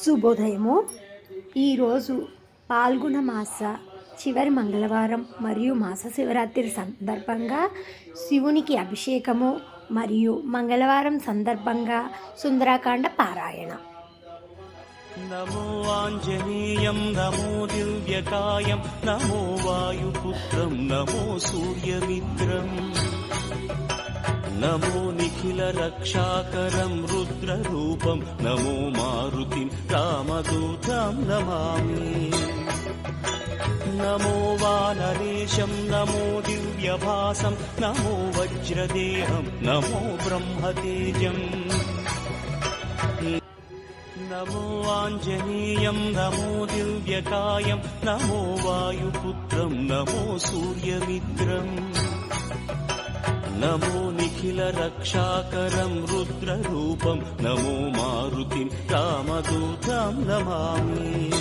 శుభోదయము. ఈరోజు పాల్గొన మాస చివరి మంగళవారం మరియు మాస శివరాత్రి సందర్భంగా శివునికి అభిషేకము మరియు మంగళవారం సందర్భంగా సుందరాకాండ పారాయణ. నమో ఆంజనేయం నమో దివ్యకాయం నమో వాయుపుత్రం నమో సూర్యమిత్రం నమో నిఖిల రక్షాకరం రుద్రరూపం నమో మారుతిం రామదూతం నమామి. నమో వానరేశం నమో దివ్యభాసం నమో వజ్రదేహం నమో బ్రహ్మతేజం. నమో ఆంజనేయం నమో దివ్యకాయం నమో వాయుపుత్రం నమో సూర్యమిత్రం నమో నిఖిల రక్షాకరం రుద్రరూపం నమో మారుతిం రామదూతం నమామి.